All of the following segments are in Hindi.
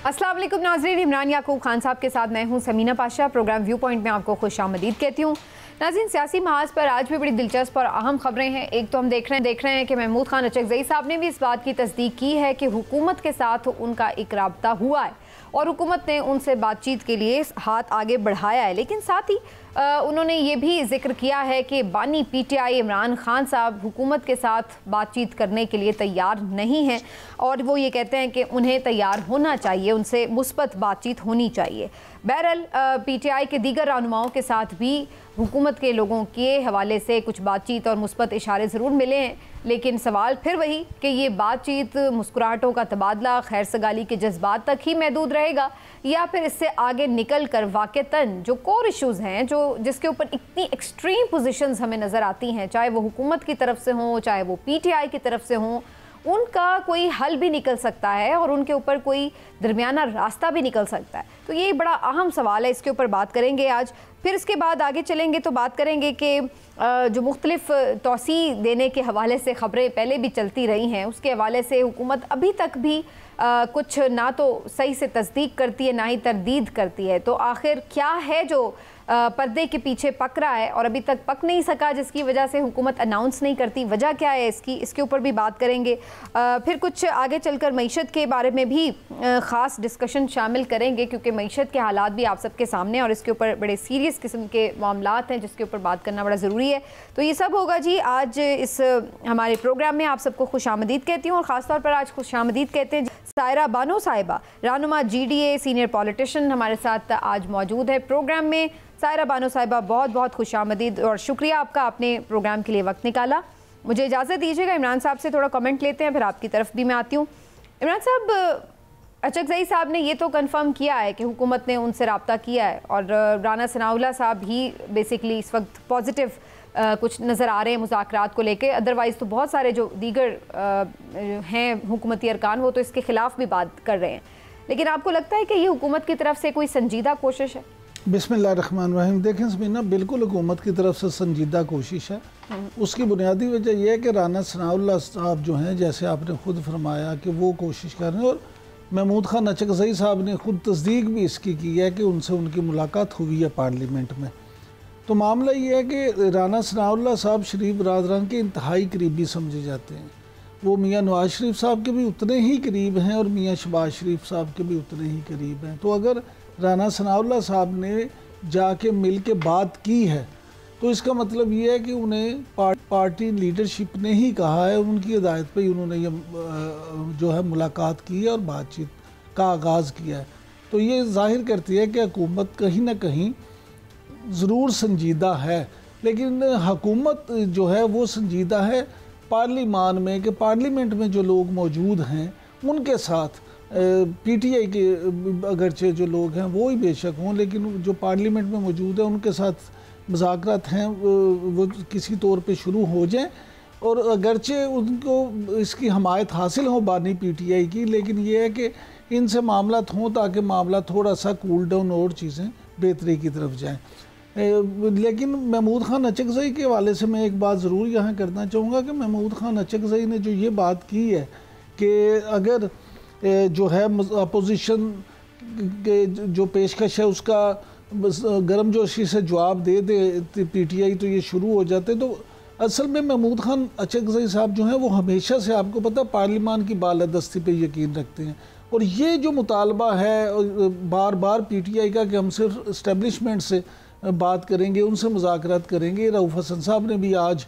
अस्सलाम वालेकुम नाज़रीन, इमरान याकूब खान साहब के साथ मैं हूं Samina Pasha. Program viewpoint में आपको खुशामदीद कहती हूं। नाज़रीन, सियासी महाज पर आज भी बड़ी दिलचस्प और अहम खबरें हैं। एक तो हम देख रहे हैं कि महमूद खान अचकज़ई साहब ने भी इस बात की तस्दीक की है कि हुकूमत के साथ उनका एक राब्ता हुआ है और हुकूमत ने उनसे बातचीत के लिए हाथ आगे बढ़ाया है। लेकिन साथ ही उन्होंने ये भी जिक्र किया है कि बानी PTI इमरान खान साहब हुकूमत के साथ बातचीत करने के लिए तैयार नहीं हैं और वो ये कहते हैं कि उन्हें तैयार होना चाहिए, उनसे मुस्बत बातचीत होनी चाहिए। बहरहाल PTI के दीगर रहनुमाओं के साथ भी हुकूमत के लोगों के हवाले से कुछ बातचीत और मुस्बत इशारे ज़रूर मिले हैं, लेकिन सवाल फिर वही कि ये बातचीत मुस्कुराहटों का तबादला, खैर सगाली के जज्बात तक ही महदूद रहेगा या फिर इससे आगे निकल कर वाक़तन जो कोर इश्यूज़ हैं, जो जिसके ऊपर इतनी एक्सट्रीम पोजीशंस हमें नज़र आती हैं, चाहे वो हुकूमत की तरफ से हों, चाहे वो PTI की तरफ से हों, उनका कोई हल भी निकल सकता है और उनके ऊपर कोई दरमियाना रास्ता भी निकल सकता है। तो ये बड़ा अहम सवाल है, इसके ऊपर बात करेंगे आज। फिर इसके बाद आगे चलेंगे तो बात करेंगे कि जो मुख्तलिफ तोसी देने के हवाले से ख़बरें पहले भी चलती रही हैं, उसके हवाले से हुकूमत अभी तक भी कुछ ना तो सही से तस्दीक करती है, ना ही तरदीद करती है। तो आखिर क्या है जो पर्दे के पीछे पक रहा है और अभी तक पक नहीं सका, जिसकी वजह से हुकूमत अनाउंस नहीं करती, वजह क्या है इसके ऊपर भी बात करेंगे। फिर कुछ आगे चलकर मईशत के बारे में भी ख़ास डिस्कशन शामिल करेंगे, क्योंकि मईशत के हालात भी आप सबके सामने और इसके ऊपर बड़े सीरियस किस्म के मामलात हैं जिसके ऊपर बात करना बड़ा ज़रूरी है। तो ये सब होगा जी आज इस हमारे प्रोग्राम में। आप सबको खुशामदीद कहती हूँ और ख़ासतौर पर आज खुशामदीद कहते हैं सायरा बानो साहिबा, रहनुमा GDA, सीनियर पॉलिटिशियन हमारे साथ आज मौजूद है प्रोग्राम में। सायरा बानो साहिबा, बहुत बहुत खुशामदीद और शुक्रिया आपका, आपने प्रोग्राम के लिए वक्त निकाला। मुझे इजाज़त दीजिएगा इमरान साहब से थोड़ा कमेंट लेते हैं, फिर आपकी तरफ भी मैं आती हूँ। इमरान साहब, अचकज़ई साहब ने ये तो कंफर्म किया है कि हुकूमत ने उनसे रब्ता किया है और राना सनाउल्लाह साहब ही बेसिकली इस वक्त पॉजिटिव कुछ नज़र आ रहे हैं मुज़ाकरात को लेके। अदरवाइज़ तो बहुत सारे जो दीगर हैं हुकूमती अरकान, वो तो इसके ख़िलाफ़ भी बात कर रहे हैं। लेकिन आपको लगता है कि ये हुकूमत की तरफ से कोई संजीदा कोशिश है? बिस्मिल्लाहिर्रहमानिर्रहीम। देखें समीना, बिल्कुल हुकूमत की तरफ से संजीदा कोशिश है। उसकी बुनियादी वजह यह है कि राना सनाउल्लाह साहब जो हैं, जैसे आपने ख़ुद फरमाया कि वो कोशिश कर रहे हैं और महमूद खान अचकज़ई साहब ने ख़ुद तस्दीक भी इसकी की है कि उनसे उनकी मुलाकात हुई है पार्लियामेंट में। तो मामला ये है कि राना सनाउल्लाह साहब शरीफ बरादरान के इंतहाई करीबी समझे जाते हैं। वो मियाँ नवाज शरीफ साहब के भी उतने ही करीब हैं और मियाँ शहबाज शरीफ साहब के भी उतने ही करीब हैं। तो अगर राना सनाउल्लाह साहब ने जाके मिल के बात की है तो इसका मतलब ये है कि उन्हें पार्टी लीडरशिप ने ही कहा है, उनकी हिदायत पे ही उन्होंने ये जो है मुलाकात की है और बातचीत का आगाज़ किया है। तो ये जाहिर करती है कि हुकूमत कहीं ना कहीं ज़रूर संजीदा है, लेकिन हुकूमत जो है वो संजीदा है पार्लिमान में, कि पार्लियामेंट में जो लोग मौजूद हैं उनके साथ PTI के अगरचे जो लोग हैं वो ही बेशक हों, लेकिन जो पार्लियामेंट में मौजूद है उनके साथ मुज़ाकरात हैं वो किसी तौर पे शुरू हो जाएं और अगरचे उनको इसकी हमायत हासिल हो बानी PTI की, लेकिन ये है कि इनसे मामलात हों ताकि मामला थोड़ा सा कूल डाउन और चीज़ें बेहतरी की तरफ जाएं। लेकिन महमूद खान अचकज़ई के हवाले से मैं एक बात ज़रूर यहाँ करना चाहूँगा कि महमूद खान अचकज़ई ने जो ये बात की है कि अगर जो है अपोजिशन के जो पेशकश है उसका गर्मजोशी से जवाब दे दे PTI तो ये शुरू हो जाते। तो असल में महमूद खान अचकज़ई साहब जो हैं वो हमेशा से, आपको पता, पार्लिमान की बालादस्ती पे यकीन रखते हैं और ये जो मुतालबा है बार बार PTI का कि हम सिर्फ इस्टेब्लिशमेंट से बात करेंगे, उनसे मुज़ाकरात करेंगे। रऊफ़ हसन साहब ने भी आज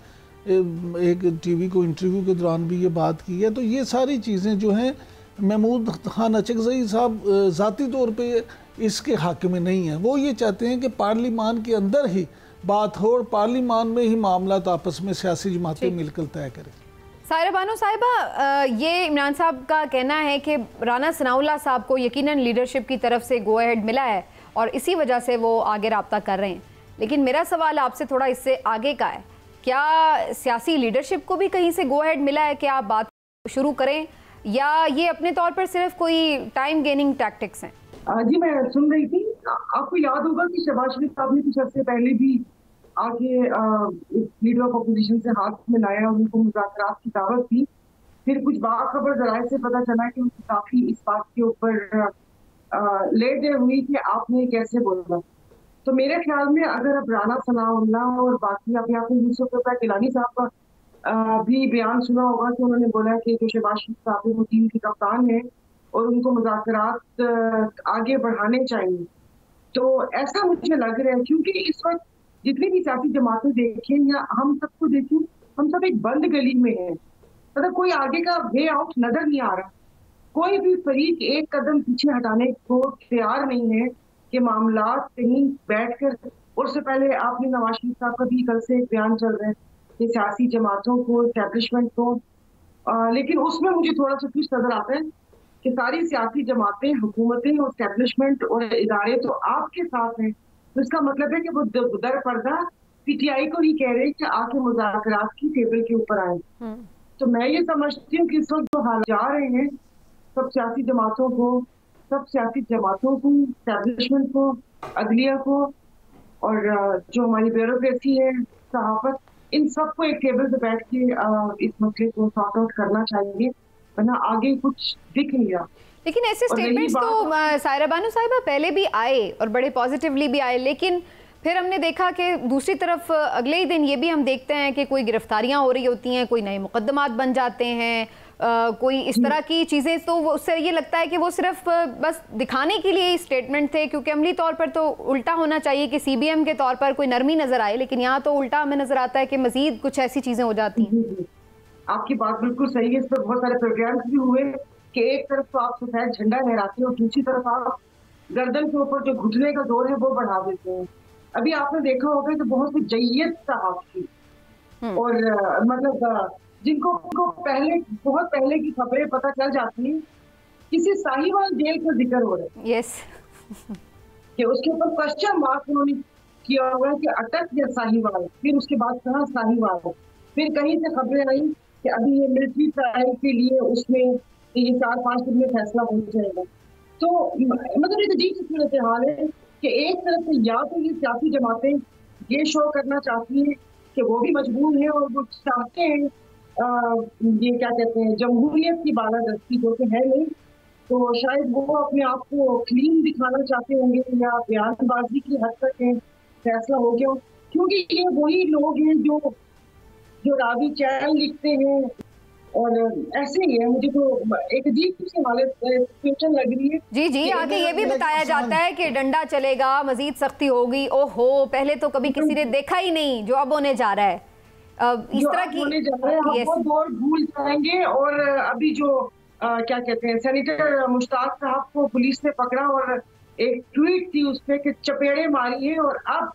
एक TV को इंटरव्यू के दौरान भी ये बात की है। तो ये सारी चीज़ें जो हैं महमूद खान अचकज़ई साहब ज़ाती तौर पे इसके हक़ में नहीं है। वो ये चाहते हैं कि पार्लिमान के अंदर ही बात हो और पार्लिमान में ही मामला आपस में सियासी जमातें मिलकर तय करें। सायरा बानो साहिबा, ये इमरान साहब का कहना है कि राना सनाउल्लाह साहब को यकीनन लीडरशिप की तरफ से गो अहेड मिला है और इसी वजह से वो आगे रब्ता कर रहे हैं। लेकिन मेरा सवाल आपसे थोड़ा इससे आगे का है, क्या सियासी लीडरशिप को भी कहीं से गो अहेड मिला है कि आप बात शुरू करें, या ये अपने तौर पर सिर्फ कोई टाइम गेनिंग टैक्टिक्स हैं? जी, मैं सुन रही थी। आपको याद होगा कि शहबाज शरीफ साहब ने कुछ अर्से पहले भी आगे लीडर ऑफ अपोजिशन से हाथ मिलाया और उनको मुज़ाकरात की दावत दी। फिर कुछ बाखबर ज़राए से पता चला कि उनको काफ़ी इस बात के ऊपर लेट हुई कि आपने कैसे बोला। तो मेरे ख्याल में अगर अब राना सनाउल्लाह और बाकी अभी आपने यूसुफ गिलानी साहब का भी बयान सुना होगा कि उन्होंने बोला कि जो शहबाज शरीफ साहब है वो टीम के कप्तान है और उनको मुज़ाकरात आगे बढ़ाने चाहिए। तो ऐसा मुझे लग रहा है क्योंकि इस वक्त जितनी भी सियासी जमातें देखें या हम सबको देखें, हम सब एक बंद गली में हैं। मतलब कोई आगे का वे आउट नजर नहीं आ रहा। कोई भी फरीक एक कदम पीछे हटाने को तैयार नहीं है कि मामला कहीं बैठकर। और उससे पहले आपने नवाज शरीफ साहब का भी कल से एक बयान चल रहा है कि सियासी जमातों को, एस्टैब्लिशमेंट को, लेकिन उसमें मुझे थोड़ा सा कुछ नजर आता है कि सारी सियासी जमातें, हुकूमतें और एस्टैब्लिशमेंट और इदारे तो आपके साथ हैं। तो इसका मतलब है कि वो दर पर्दा पीटीआई को नहीं कह रहे कि आके मुज़ाकरात की टेबल के ऊपर आए। तो मैं ये समझती हूँ कि इस वक्त जो हालात जा रहे हैं, सब सियासी जमातों को, एस्टैब्लिशमेंट को, अदलिया को और जो हमारी ब्यूरोक्रेसी है, सहाफत, इन सबको एक टेबल पे बैठ के इस मसले को सॉर्ट आउट करना चाहिए, वरना आगे कुछ दिख नहीं रहा। लेकिन ऐसे स्टेटमेंट्स तो सायरा बानो साहिबा पहले भी आए और बड़े पॉजिटिवली भी आए, लेकिन फिर हमने देखा कि दूसरी तरफ अगले ही दिन ये भी हम देखते हैं कि कोई गिरफ्तारियां हो रही होती हैं, कोई नए मुकदमात बन जाते हैं, कोई इस तरह की चीज़ें। तो उससे ये लगता है कि वो सिर्फ बस दिखाने के लिए स्टेटमेंट थे, क्योंकि अमली तौर पर तो उल्टा होना चाहिए कि सीबीएम के तौर पर कोई नरमी नज़र आए, लेकिन यहाँ तो उल्टा हमें नज़र आता है कि मजीद कुछ ऐसी चीज़ें हो जाती हैं। आपकी बात बिल्कुल सही है। इस पर बहुत सारे प्रोग्राम्स भी हुए कि एक तरफ तो आप सफेद झंडा लहराते हो और दूसरी तरफ आप गर्दन के ऊपर जो घुटने का जोर है वो बढ़ा देते हैं। अभी आपने देखा होगा कि बहुत सी जय्यत सहाफ़ी और मतलब जिनको बहुत पहले की खबरें पता चल जाती हैं, किसी साहिवाल जेल का जिक्र हो रहा है। यस कि उसके ऊपर क्वेश्चन मार्क उन्होंने किया हुआ है कि अटक या साहिवाल, फिर उसके बाद कहा साहिवाल, फिर कहीं से खबरें आई कि अभी ये मिलिट्री ट्रायल के लिए उसमें ये 4-5 दिन में फैसला हो जाएगा। तो मतलब एक अजीब सी सूरत हाल है कि एक तरफ से या तो ये सियासी जमातें ये शो करना चाहती हैं कि वो भी मजबूर हैं और वो चाहते हैं ये क्या कहते हैं जमहूरियत की बालादस्ती, जो कि है नहीं, तो शायद वो अपने आप को क्लीन दिखाना चाहते होंगे या बयानबाजी की हद तक है फैसला हो गया, क्योंकि ये वही लोग हैं जो रावी चैन लिखते हैं और ऐसे ही है। मुझे तो एक अजीब सी हालत सिचुएशन लग रही है। जी आगे ये भी बताया जाता है कि डंडा चलेगा, मजीद सख्ती होगी। ओहो, पहले तो कभी किसी ने देखा ही नहीं जो अब होने जा रहा है। इस तरह की होने जा रहा है, हम वो दौर भूल जाएंगे। और अभी जो क्या कहते हैं सेनेटर मुश्ताक साहब को पुलिस ने पकड़ा और एक ट्वीट थी उसपे कि चपेड़े मारी है और अब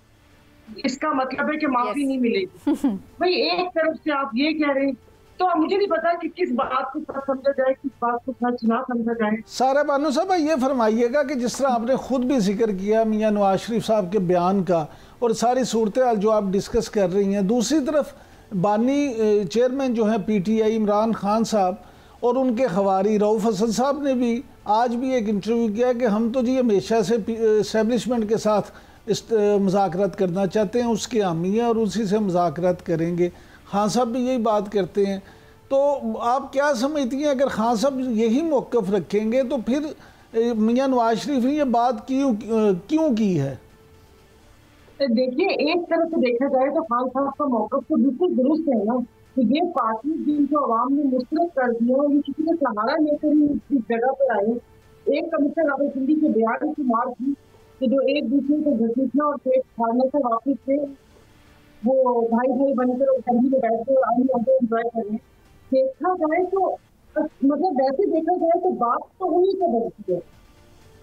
इसका मतलब है कि माफी नहीं मिलेगी। भाई एक तरफ से आप ये कह रहे हैं, तो मुझे नहीं पता कि किस बात को सच समझा जाए, किस बात को सच ना समझा जाए। सारा बानो साहब ये फरमाइएगा कि जिस तरह आपने खुद भी जिक्र किया मियां नवाज शरीफ साहब के बयान का और सारी सूरत जो आप डिस्कस कर रही हैं, दूसरी तरफ बानी चेयरमैन जो हैं पीटीआई इमरान खान साहब और उनके खवारी रऊफ़ हसन साहब ने भी आज भी एक इंटरव्यू किया कि हम तो जी हमेशा से एस्टेब्लिशमेंट के साथ मुज़ाकरात करना चाहते हैं, उसके हामी हैं और उसी से मुज़ाकरात करेंगे। खान साहब भी यही बात करते हैं। तो आप क्या समझती हैं, अगर खान साहब यही मौक़िफ़ रखेंगे तो फिर मियां नवाज शरीफ ने ये बात क्यों की है? देखिए, एक तरफ से देखा जाए तो खान साहब का मौक़िफ़ तो बिल्कुल दुरुस्त है ना कि ये पार्टी जिनको अवाम ने मुस्तरद कर दिया, ये किसी का सहारा लेकर ही इस जगह पर आए। एक कमिश्नर रावलपिंडी के बयान की मार थी कि जो एक दूसरे को घसीटना और पेट फाड़ने से वापिस थे, वो भाई बनकर असेंबली में बैठे और आगे आगे एंजॉय कर रहे हैं। देखा जाए तो मतलब वैसे देखा जाए तो बात तो उन्हीं से बनती है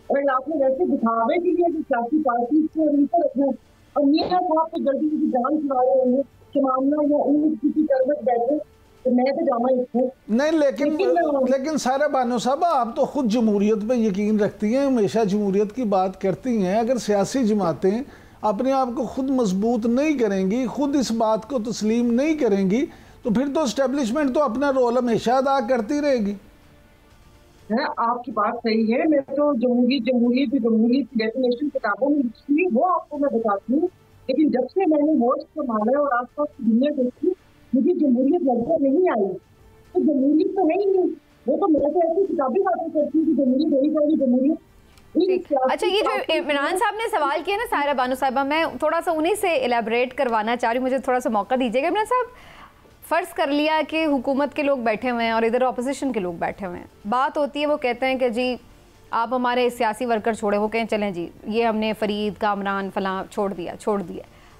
और आपने वैसे दिखावे के लिए सियासी पार्टी को नीचे रखना और मियां साहब तो जल्दी की जान छुड़ा रहे होंगे कि मामला या उन किसी तरफ बैठे तो मैं तो जामा इसमें नहीं। लेकिन सारा बानो साहब आप तो खुद जमहूरियत पे यकीन रखती हैं, हमेशा जमहूरियत की बात करती हैं। अगर सियासी जमातें अपने आप को खुद मजबूत नहीं करेंगी, खुद इस बात को तस्लीम नहीं करेंगी, तो फिर तो एस्टेब्लिशमेंट तो अपना रोल हमेशा अदा करती रहेगी। है, आपकी बात सही है। मैं तो जमहूरियत की डेफिनेशन किताबों में लिखी वो आपको मैं बताती हूँ, लेकिन जब से मैंने वोट संभाला और आसपास की दुनिया देखी, मुझे जमहूरियत नजर नहीं आई। तो जमहूरियत तो है ही नहीं। वो तो मैं तो ऐसी किताबी बातें करती हूँ कि जमहूरियत नहीं जाएगी, जमहूरियत अच्छा, ये जो इमरान साहब ने सवाल किया ना सायरा बानो साहिबा, मैं थोड़ा सा उन्हीं से एलेबरेट करवाना चाह रही हूँ, मुझे थोड़ा सा मौका दीजिएगा। इमरान साहब, फ़र्ज़ कर लिया कि हुकूमत के लोग बैठे हुए हैं और इधर अपोजिशन के लोग बैठे हुए हैं, बात होती है, वो कहते हैं कि जी आप हमारे सियासी वर्कर छोड़े, वो कहें चलें जी ये हमने फरीद कामरान फलां छोड़ दिया।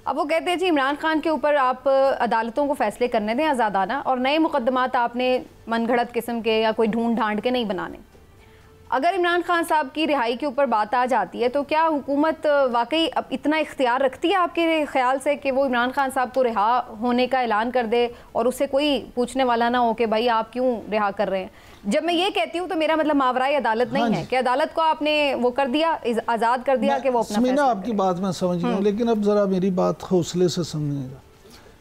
अब वो कहते हैं जी इमरान खान के ऊपर आप अदालतों को फैसले करने दें आज़ादाना, और नए मुकदमात आपने मनगढ़ंत किस्म के या कोई ढूंढ ढांड के नहीं बनाने। अगर इमरान खान साहब की रिहाई के ऊपर बात आ जाती है तो क्या हुकूमत वाकई अब इतना इख्तियार रखती है आपके ख्याल से कि वो इमरान खान साहब को रिहा होने का ऐलान कर दे और उससे कोई पूछने वाला ना हो कि भाई आप क्यों रिहा कर रहे हैं? जब मैं ये कहती हूँ तो मेरा मतलब मावराई अदालत नहीं है कि अदालत को आपने वो कर दिया, आज़ाद कर दिया कि वो अपना फैसला आपकी बात मैं समझ गया हूँ, लेकिन अब ज़रा मेरी बात हौसले से समझिएगा।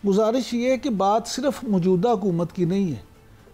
गुजारिश ये है कि बात सिर्फ मौजूदा हुकूमत की नहीं है।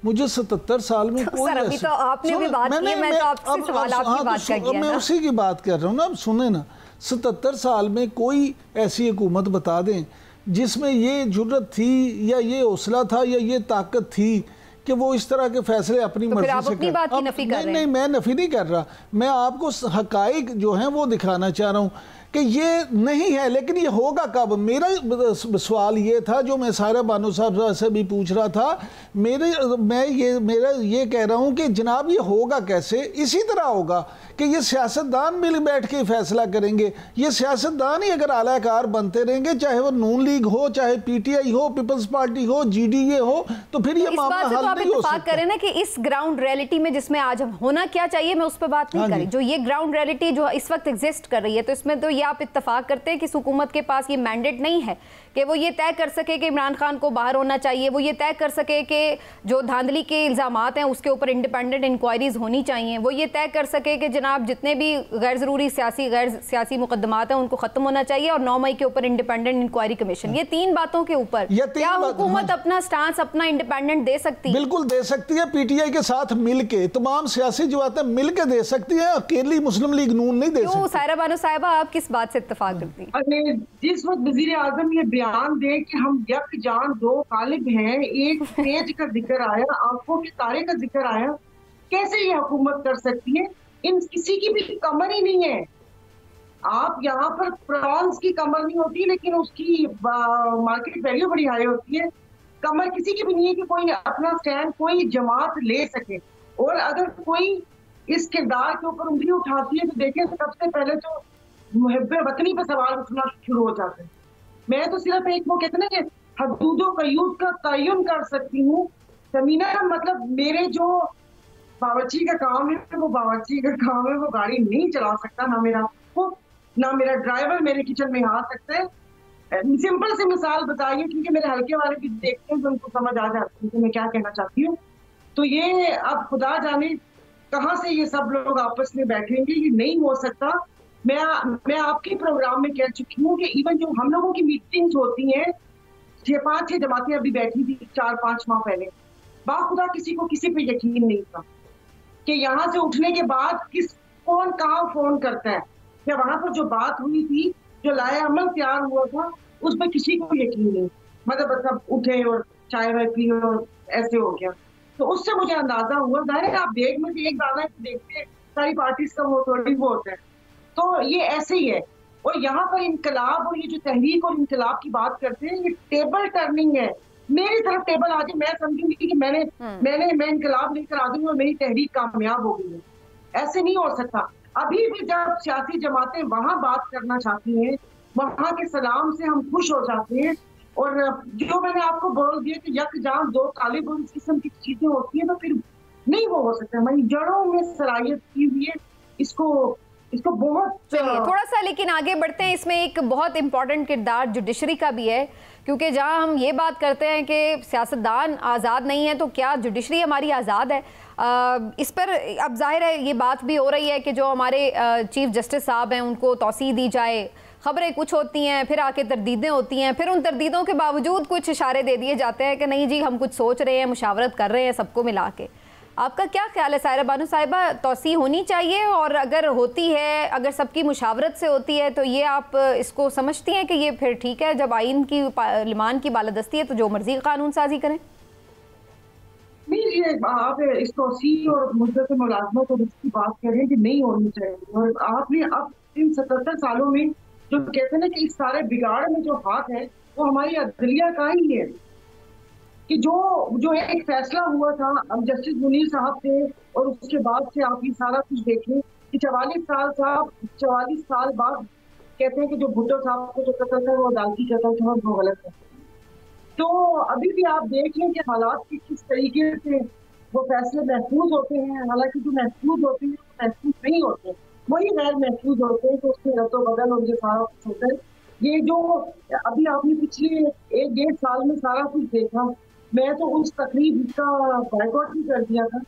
मुझे 77 साल में कोई अभी तो आपने भी बात की, मैं तो आपसे सवाल आपकी बात का किया मैं उसी की बात कर रहा हूँ ना। अब सुने ना, 77 साल में कोई ऐसी हुकूमत बता दें जिसमें ये जुर्रत थी या ये हौसला था या ये ताकत थी कि वो इस तरह के फैसले अपनी मर्जी से कर। नहीं, मैं नफी नहीं कर रहा, मैं आपको हकाइक जो हैं वो दिखाना चाह रहा हूँ कि ये नहीं है। लेकिन ये होगा कब? मेरा सवाल ये था जो मैं सायरा बानो साहब से भी पूछ रहा था, मैं ये कह रहा हूँ कि जनाब ये होगा कैसे? इसी तरह होगा कि ये सियासतदान मिल बैठ के फैसला करेंगे। ये सियासतदान ही अगर आलाकार बनते रहेंगे, चाहे वो नून लीग हो, चाहे पीटीआई हो, पीपल्स पार्टी हो, जीडीए हो, तो फिर ये मामला हल नहीं हो सकता। करें ना कि इस ग्राउंड रियलिटी में जिसमें आज हम होना क्या चाहिए, मैं उस पर बात नहीं करी, जो ये ग्राउंड रियलिटी जो इस वक्त एग्जिस्ट कर रही है, तो इसमें तो ये आप इत्तेफाक करते हैं कि हुकूमत के पास ये मैंडेट नहीं है कि वो ये तय कर सके कि इमरान खान को बाहर होना चाहिए, वो ये तय कर सके कि जो धांधली के इल्ज़ामात हैं उसके ऊपर इंडिपेंडेंट इंक्वायरीज होनी चाहिए, वो ये तय कर सके कि जनाब जितने भी गैर सियासी मुकदमात हैं उनको ख़त्म होना चाहिए और 9 मई के ऊपर इंडिपेंडेंट इंक्वायरी कमीशन। ये 3 बातों के ऊपर क्या हुकूमत अपना स्टांस, अपना इंडिपेंडेंट दे सकती है? बिल्कुल दे सकती है। पीटीआई के साथ मिलके तमाम सियासी जमातें मिलके दे सकती है, अकेली मुस्लिम लीग नून नहीं दे सकती। सायरा बानो साहिबा, आप किस बात से इत्तेफाक करती हैं? जिस वक्त वजीर आजम ये बयान दे कि हम यकजान 2 तालिब हैं, एक स्टेज का जिक्र आया, आंखों के तारे का जिक्र आया, कैसे ये हुकूमत कर सकती है? इन किसी की भी कमर ही नहीं है। आप यहाँ पर प्रॉन्स की कमर नहीं होती लेकिन उसकी मार्केट वैल्यू बड़ी हाई होती है। कमर किसी की भी नहीं है कि कोई अपना स्टैंड कोई जमात ले सके। और अगर कोई इस किरदार के ऊपर उंगली उठाती है तो देखें, सबसे पहले तो मुहब्बे वतनी पर सवाल उठना शुरू हो जाते हैं। मैं तो सिर्फ एक वो कहते ना कि हदूदो कयूद का तयन कर सकती हूँ। समीना, मतलब मेरे जो बावर्ची का काम है वो बावर्ची का काम है, वो गाड़ी नहीं चला सकता, ना मेरा कुक ना मेरा ड्राइवर मेरे किचन में आ सकता है। सिंपल सी मिसाल बताइए, क्योंकि मेरे हल्के वाले भी देखते हैं तो उनको समझ आ जाती है कि मैं क्या कहना चाहती हूँ। तो ये अब खुदा जाने कहाँ से ये सब लोग आपस में बैठेंगे, ये नहीं हो सकता। मैं आपके प्रोग्राम में कह चुकी हूँ कि इवन जो हम लोगों की मीटिंग्स होती हैं, 5-6 जमातें अभी बैठी थी 4-5 माह पहले, बाखुदा किसी को किसी पे यकीन नहीं था कि यहाँ से उठने के बाद कौन कहाँ फोन करता है, या वहां पर जो बात हुई थी, जो लाया अमल तैयार हुआ था, उस पर किसी को यकीन नहीं। मतलब सब उठे और चाय वाय पी और ऐसे हो गया। तो उससे मुझे अंदाजा हुआ, जाहिर है आप देख में एक दाना देखते सारी पार्टीज का वो थोड़ी वो होता है, तो ये ऐसे ही है। और यहाँ पर इनकलाब और ये जो तहरीक और इनकलाब की बात करते हैं, ये टेबल टर्निंग है। मेरी तरफ टेबल आ जाए, मैं समझूंगी कि मैं इनकलाब लेकर आ गई और मेरी तहरीक कामयाब हो गई है। ऐसे नहीं हो सकता। अभी भी जब सियासी जमातें वहां बात करना चाहती हैं, वहां के सलाम से हम खुश हो जाते हैं। और जो मैंने आपको बोल दिया कि यकजान 2 तालिब और इस किस्म की चीजें होती हैं, तो फिर नहीं वो हो सकता। हमारी जड़ों में सलाहियत की हुई है, इसको बहुत थोड़ा सा लेकिन आगे बढ़ते हैं। इसमें एक बहुत इंपॉर्टेंट किरदार जुडिशरी का भी है, क्योंकि जहां हम ये बात करते हैं कि सियासतदान आज़ाद नहीं है, तो क्या जुडिशरी हमारी आज़ाद है? इस पर अब जाहिर है ये बात भी हो रही है कि जो हमारे चीफ जस्टिस साहब हैं उनको तौसीह दी जाए। खबरें कुछ होती हैं, फिर आके तरदीदें होती हैं, फिर उन तरदीदों के बावजूद कुछ इशारे दे दिए जाते हैं कि नहीं जी हम कुछ सोच रहे हैं, मुशावरत कर रहे हैं सबको मिला के। आपका क्या ख्याल है सायरा बानो साहिबा, तौसीह होनी चाहिए? और अगर होती है, अगर सबकी मुशावरत से होती है, तो ये आप इसको समझती हैं कि ये फिर ठीक है, जब आइन की पार्लिमान की बालादस्ती है तो जो मर्जी कानून साजी करें? नहीं, ये आप इस तोसी और मुद्दत मुलाजमत और इसकी बात कर रहे हैं कि नहीं होनी चाहिए, और आपने अब इन 77 सालों में जो कहते हैं ना कि इस सारे बिगाड़ में जो हाथ है वो हमारी अदलिया का ही है, कि जो एक फैसला हुआ था अब जस्टिस मुनीर साहब थे और उसके बाद से आप ये सारा कुछ देखें कि 44 साल बाद कहते हैं कि जो भुट्टो साहब को जो कतल था वो अदालती कतल था, वो गलत है। तो अभी भी आप देख लें कि हालात की किस तरीके से वो फैसले महफूज होते हैं, हालांकि जो महफूज होते हैं वो महफूज नहीं होते, वही गैर महफूज होते हैं, तो उसके रद्दो बदल और ये सारा कुछ होता है। ये जो अभी आपने पिछले 1-1.5 साल में सारा कुछ देखा, मैं तो उस तकरीब का बायकॉट भी कर दिया था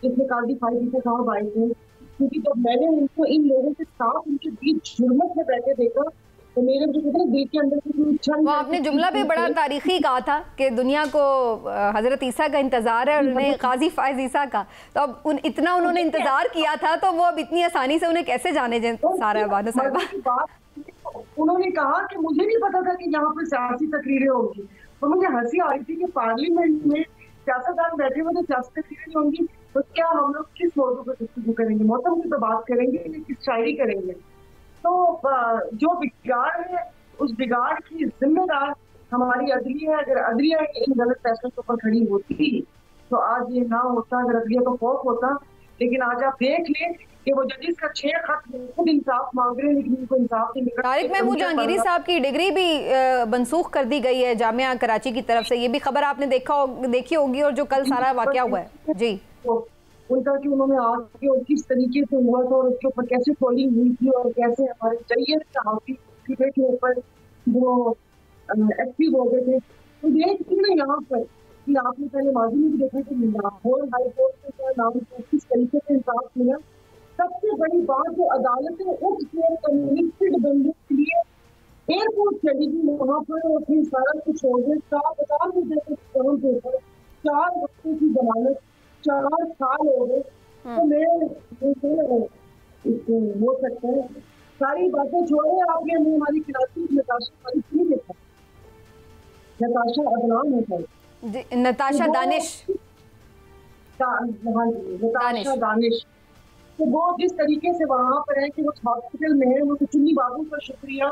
जिसमें काजी फाइजी के साहब आए थे, क्योंकि जब मैंने उनको इन लोगों के साथ उनके बीच जुर्मत में बैठे देखा तो मेरे जो दिल के अंदर की इच्छा, वो आपने जुमला भी बड़ा तारीखी कहा था कि दुनिया को हजरत ईसा का इंतजार है और उन्हें काजी फाइज ईसा का, तो अब इतना उन्होंने इंतजार किया था तो वो अब इतनी आसानी से उन्हें कैसे जाने सारा बानो साहिबा। उन्होंने कहा कि मुझे नहीं पता था कि यहाँ पर सियासी तकरीरें होंगी, तो मुझे हंसी आ रही थी कि पार्लियामेंट में सियासतदान बैठे हुए तो सियासी तकरीरें होंगी, तो क्या हम लोग किस मौजूद पर गुफ्तगू करेंगे, मौसम की तो बात करेंगे, किस शायरी करेंगे। तो जो बिगाड़ है उस बिगाड़ की जिम्मेदार हमारी अदलिया है। अगर अदलिया इन गलत फैसलों के ऊपर खड़ी होती तो आज ये ना होता, अगर अदलिया तो खौफ होता। लेकिन आज आप देख लें कि वो जजिस का 6 खत खुद इंसाफ मांग रहे हैं लेकिन उनको इंसाफ नहीं मिल रहा। तारिक महमूद जहांगीरी साहब की डिग्री भी मनसूख कर दी गई है जामिया कराची की तरफ से, ये भी खबर आपने देखी होगी, और जो कल सारा वाकया हुआ है जी, उनका कि उन्होंने आके और किस तरीके से हुआ था और उसके ऊपर कैसे पोलिंग हुई थी और कैसे हमारे जैयद साहब के ऊपर वो एक्टिव हो गए थे। तो देखिए ना यहाँ पर कि आपने पहले माजी में भी देखा कि लाहौर हाई कोर्ट में क्या नाम किस तरीके से इंसाफ मिला। सबसे बड़ी बात जो अदालतें उठ के कम्युनिस्टेड बंदे के लिए एयरपोर्ट चली गई, वहाँ पर अपनी सारा कुछ हो गया, 4 वक्तों की जमानत 4 साल हो गए। तो मैं हो सकता है सारी बातें छोड़े, आपने हमारी खिलाड़ी नताशा वाली नहीं देखा, नताशा अदनान है, नताशा दानिश, नताशा दानिश। तो वो जिस तरीके से वहाँ पर है कि वो हॉस्पिटल में है, उनको चुन्नी बाबू का शुक्रिया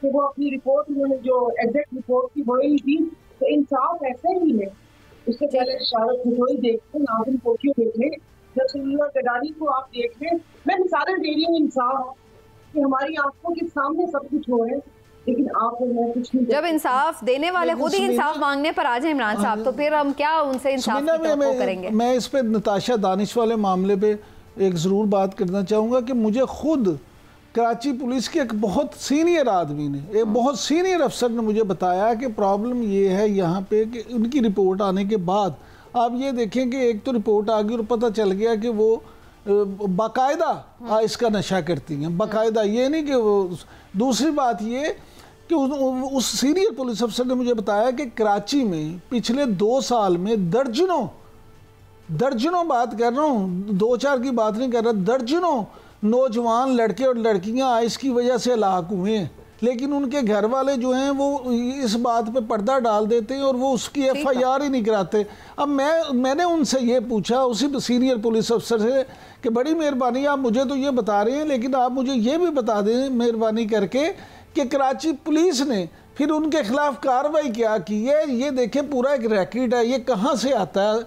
कि वो अपनी रिपोर्ट उन्होंने जो एग्जैक्ट रिपोर्ट की वही दी, तो इंसाफ ऐसे ही है। उससे पहले शारद खिचोड़ी देख लें, नाज़िम कोठियो देख लें, रसूलुल्लाह गडानी को आप देख लें। मैं मिसालें दे रही हूँ इंसाफ कि हमारी आंखों के सामने सब कुछ हो रहा है, लेकिन आप मैं कुछ नहीं। जब इंसाफ देने वाले खुद ही इंसाफ मांगने पर आ जाए इमरान साहब, तो फिर हम क्या उनसे इंसाफ की तवक्को करेंगे। मैं इस पे नताशा दानिश वाले मामले पे एक ज़रूर बात करना चाहूँगा कि मुझे खुद कराची पुलिस के एक बहुत सीनियर आदमी ने, एक बहुत सीनियर अफसर ने मुझे बताया कि प्रॉब्लम ये है यहाँ पे कि उनकी रिपोर्ट आने के बाद आप ये देखें कि एक तो रिपोर्ट आ गई और पता चल गया कि वो बाकायदा इसका नशा करती हैं, बाकायदा, ये नहीं कि वो। दूसरी बात ये कि उस सीनियर पुलिस अफसर ने मुझे बताया कि कराची में पिछले 2 साल में दर्जनों बात कर रहा हूँ, 2-4 की बात नहीं कर रहा, दर्जनों नौजवान लड़के और लड़कियां इसकी वजह से हलाक हुए हैं, लेकिन उनके घर वाले जो हैं वो इस बात पे पर्दा डाल देते हैं और वो उसकी FIR ही नहीं कराते। अब मैंने उनसे ये पूछा, उसी सीनियर पुलिस अफसर से, कि बड़ी मेहरबानी आप मुझे तो ये बता रहे हैं, लेकिन आप मुझे ये भी बता दें मेहरबानी करके कि कराची पुलिस ने फिर उनके खिलाफ कार्रवाई क्या की है। ये देखें पूरा एक रैकेट है, ये कहाँ से आता है,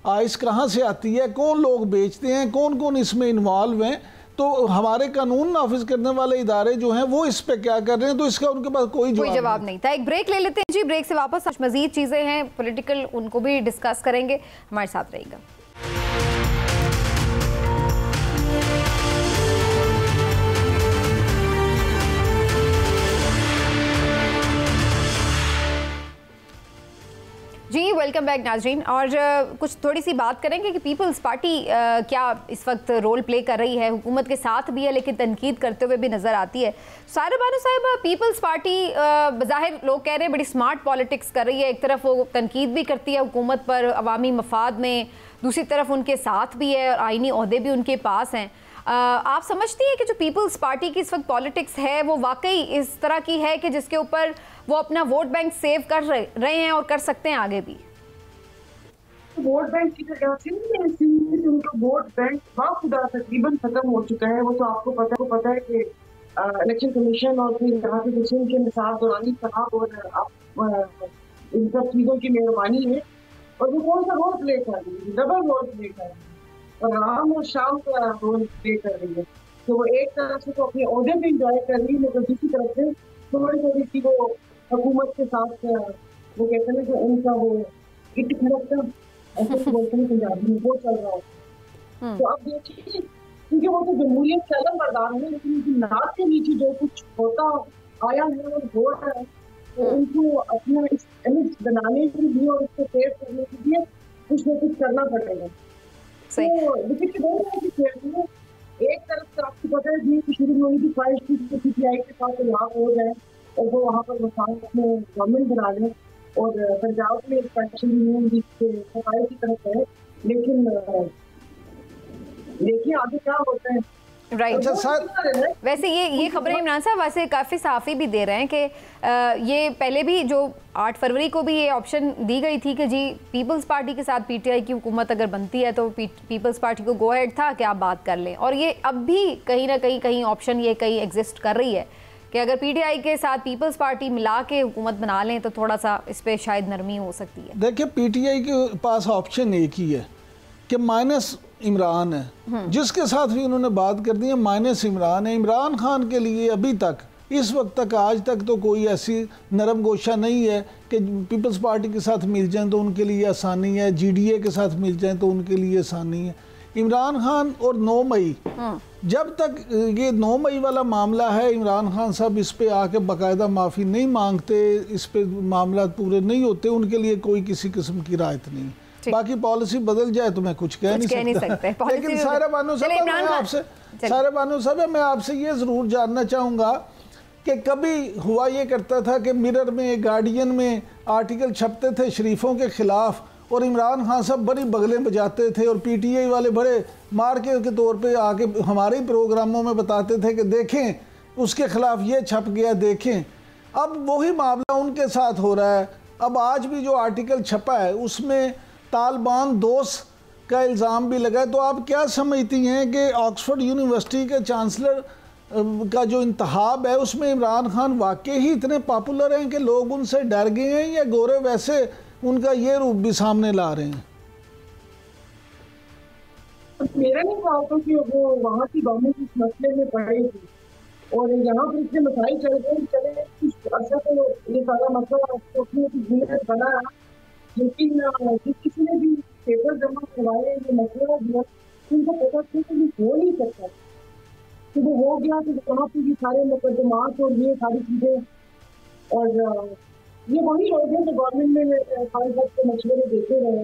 आइस कहाँ से आती है, कौन लोग बेचते हैं, कौन कौन इसमें इन्वॉल्व हैं, तो हमारे कानून नाफिज करने वाले इदारे जो हैं वो इस पे क्या कर रहे हैं, तो इसका उनके पास कोई जवाब नहीं था। एक ब्रेक ले लेते हैं जी, ब्रेक से वापस आज मजीद चीज़ें हैं पॉलिटिकल, उनको भी डिस्कस करेंगे, हमारे साथ रहेगा। जी वेलकम बैक नाजरीन, और कुछ थोड़ी सी बात करेंगे कि पीपल्स पार्टी क्या इस वक्त रोल प्ले कर रही है, हुकूमत के साथ भी है लेकिन तनकीद करते हुए भी नज़र आती है। सारा बानो साहब, पीपल्स पार्टी बज़ाहिर लोग कह रहे हैं बड़ी स्मार्ट पॉलिटिक्स कर रही है, एक तरफ वो तनकीद भी करती है हुकूमत पर अवामी मफाद में, दूसरी तरफ उनके साथ भी है और आइनी ओहदे भी उनके पास हैं। आप समझती हैं कि जो पीपल्स पार्टी की इस वक्त पॉलिटिक्स है वो वाकई इस तरह की है कि जिसके ऊपर वो अपना वोट बैंक सेव कर रहे हैं और कर सकते हैं आगे भी? वोट बैंक की जगह से उनका वोट बैंक खुदा तकरीबन खत्म हो चुका है। वो तो आपको पता है कि इलेक्शन कमीशन और फिर यहाँ पे हुसैन के निसार दुरानी साहब और इन सब चीजों की मेहरबानी है, और वो कौन सा रोल प्ले कर रही है, डबल रोल प्ले कर रही है, और राम और शाम का रोल प्ले कर रही है। तो वो एक तरफ से तो अपने ओहदे में इंजॉय कर रही है, लेकिन दूसरी तरफ से थोड़ी सी वो हुकूमत के साथ वो कहते हैं कि उनका वो इट खड़कता ऐसे बोलते हैं पंजाबी में, वो चल रहा है। तो अब देखिए, क्योंकि वो तो जमहूरियत के अलग बरदार है, लेकिन उनकी नाक के नीचे जो कुछ होता आया है और हो रहा है, तो उनको अपना इस इमेज बनाने के लिए और उसको सेव करने के लिए कुछ न कुछ करना पड़ेगा। तो विकेट के दोनों तरफ खेल रही है। एक तरफ से आपको पता है कि शुरू में उनकी ख्वाहिश थी कि सीपीआई के साथ यहाँ हो जाए और वो वहाँ पर वसात में गवर्नमेंट बना लें, और पंजाब में स्पेशली यूनियन सफाई की तरफ है, लेकिन देखिए आगे क्या होता है। राइट वैसे ये खबरें इमरान साहब वैसे काफ़ी साफ़ी भी दे रहे हैं कि ये पहले भी जो 8 फरवरी को भी ये ऑप्शन दी गई थी कि जी पीपल्स पार्टी के साथ पीटीआई की हुकूमत अगर बनती है तो पीपल्स पार्टी को गो अहेड था कि आप बात कर लें, और ये अब भी कहीं ना कहीं ऑप्शन ये कहीं एग्जिस्ट कर रही है कि अगर पीटीआई के साथ पीपल्स पार्टी मिला के हुकूमत बना लें तो थोड़ा सा इस पर शायद नरमी हो सकती है। देखिए पीटीआई के पास ऑप्शन एक ही है कि माइनस इमरान है, जिसके साथ भी उन्होंने बात कर दी है माइनस इमरान है। इमरान खान के लिए अभी तक इस वक्त तक आज तक तो कोई ऐसी नरम गोशा नहीं है कि पीपल्स पार्टी के साथ मिल जाएं तो उनके लिए आसानी है, जीडीए के साथ मिल जाएं तो उनके लिए आसानी है। इमरान खान और 9 मई जब तक ये 9 मई वाला मामला है, इमरान खान साहब इस पे आके बाकायदा माफ़ी नहीं मांगते, इस पे मामला पूरे नहीं होते, उनके लिए कोई किसी किस्म की राहत नहीं। बाकी पॉलिसी बदल जाए तो मैं कुछ कह नहीं सकता। लेकिन सारा बानो साहब मैं आपसे ये ज़रूर जानना चाहूँगा कि कभी हुआ ये करता था कि मिरर में, गार्डियन में आर्टिकल छपते थे शरीफों के ख़िलाफ़ और इमरान खान साहब बड़ी बगलें बजाते थे और पीटीआई वाले बड़े मार के तौर पे आके हमारे ही प्रोग्रामों में बताते थे कि देखें उसके ख़िलाफ़ ये छप गया देखें। अब वही मामला उनके साथ हो रहा है। अब आज भी जो आर्टिकल छपा है उसमें तालिबान दोस्त का इल्ज़ाम भी लगा है। तो आप क्या समझती हैं कि ऑक्सफोर्ड यूनिवर्सिटी के चांसलर का जो इंतखाब है उसमें इमरान खान वाकई ही इतने पॉपुलर हैं कि लोग उनसे डर गए हैं, या गोरे वैसे उनका ये रूप भी सामने ला रहे हैं? मेरा नहीं ख्याल कि वो वहाँ की गवर्नमेंट इस मसले में पड़ेगी, और यहाँ पर इतने मसाइल चल रहे चले कुछ अर्सा तो ये सारा मसला बना रहा, लेकिन जिस किसी ने भी पेपर जमा करवाए ये मसला दिया उनको पता था कि ये हो नहीं सकता, तो वो हो गया। तो वहाँ पर ये सारे मुकदमात और ये सारी चीज़ें, और ये वही लोग हैं जो गवर्नमेंट में सारे सबके मशवरे देते रहे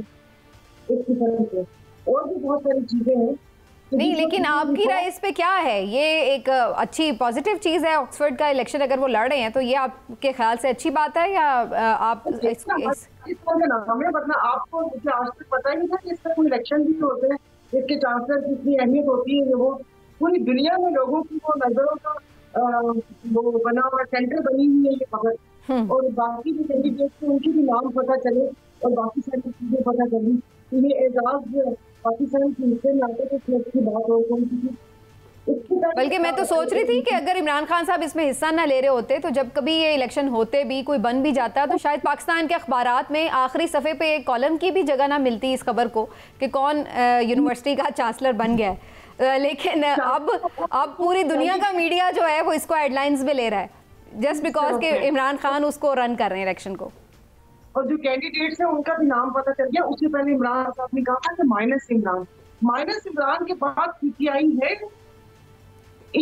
इस तरह से, और भी बहुत सारी चीज़ें हैं। नहीं, लेकिन आपकी राय इस पे क्या है? ये एक अच्छी पॉजिटिव चीज़ है ऑक्सफोर्ड का इलेक्शन अगर वो लड़ रहे हैं, तो ये आपके ख्याल से अच्छी बात है, या आप हमें मतलब आपको मुझे आज तक पता ही नहीं था कि इसका कोई इलेक्शन भी होते हैं, इसके चांसलर की इतनी अहमियत होती है, वो पूरी दुनिया में लोगों की वो नजरों का वो बना हुआ सेंटर बनी हुई है ये खबर, और बाकी भी कैंडिडेट थे उनकी भी नाम पता चले और बाकी सारी चीजें पता चली। ये एजाज पाकिस्तान के हिस्से में आते थे की बात हो गई। बल्कि मैं तो सोच रही थी कि अगर इमरान खान साहब इसमें हिस्सा ना ले रहे होते तो जब कभी ये इलेक्शन होते भी कोई बन भी जाता तो शायद पाकिस्तान के अखबारात में आखिरी सफ़े पे एक कॉलम की भी जगह ना मिलती इस खबर को कि कौन यूनिवर्सिटी का चांसलर बन गया है। लेकिन अब पूरी दुनिया का मीडिया जो है वो इसको हेडलाइंस में ले रहा है जस्ट बिकॉज के इमरान खान उसको रन कर रहे हैं इलेक्शन को। और जो कैंडिडेट्स हैं उनका भी नाम पता चल गया। उससे पहले इमरान साहब ने कहा था कि माइनस इमरान के बाद पीटीआई है।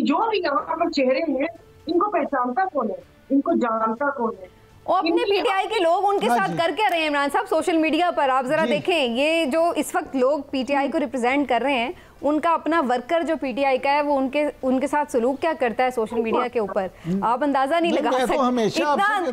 जो भी यहाँ पर चेहरे हैं इनको पहचानता कौन है, इनको जानता कौन है? और अपने पीटीआई के लोग उनके साथ कर क्या रहे हैं इमरान साहब सोशल मीडिया पर? आप जरा देखें, ये जो इस वक्त लोग पीटीआई को रिप्रेजेंट कर रहे हैं उनका अपना वर्कर जो पीटीआई का है वो उनके साथ सलूक क्या करता है सोशल मीडिया के ऊपर, आप अंदाजा नहीं लगा सकते।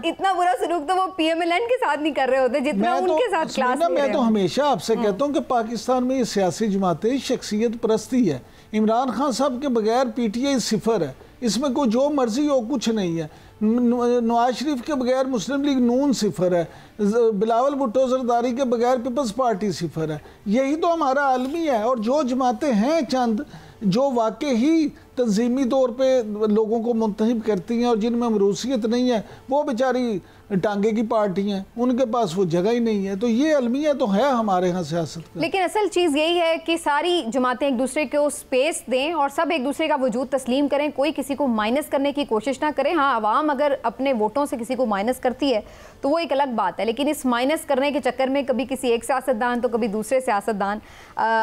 इतना बुरा सलूक तो वो पीएमएलएन के साथ नहीं कर रहे होते जितना उनके साथ क्लास ले रहे हैं। मैं तो हमेशा आपसे कहता हूँ कि पाकिस्तान में ये सियासी जमातें शख्सियत परस्ती है। इमरान खान साहब के बगैर पीटीआई सिफर है। इसमें कोई जो मर्जी हो कुछ नहीं है। नवाज शरीफ के बगैर मुस्लिम लीग नून सिफर है, बिलावल भुट्टो जरदारी के बगैर पीपल्स पार्टी सिफर है। यही तो हमारा आलमी है। और जो जमातें हैं चंद जो वाकई ही तंजीमी तौर पे लोगों को मुंतखब करती हैं और जिनमें मरूसियत नहीं है, वो बेचारी टांगे की पार्टी हैं, उनके पास वो जगह ही नहीं है। तो ये अलमिया तो है हमारे यहाँ सियासत का। लेकिन असल चीज़ यही है कि सारी जमातें एक दूसरे को स्पेस दें और सब एक दूसरे का वजूद तस्लीम करें, कोई किसी को माइनस करने की कोशिश ना करें। हाँ, आवाम अगर अपने वोटों से किसी को माइनस करती है तो वो एक अलग बात है, लेकिन इस माइनस करने के चक्कर में कभी किसी एक सियासतदान तो कभी दूसरे सियासतदान,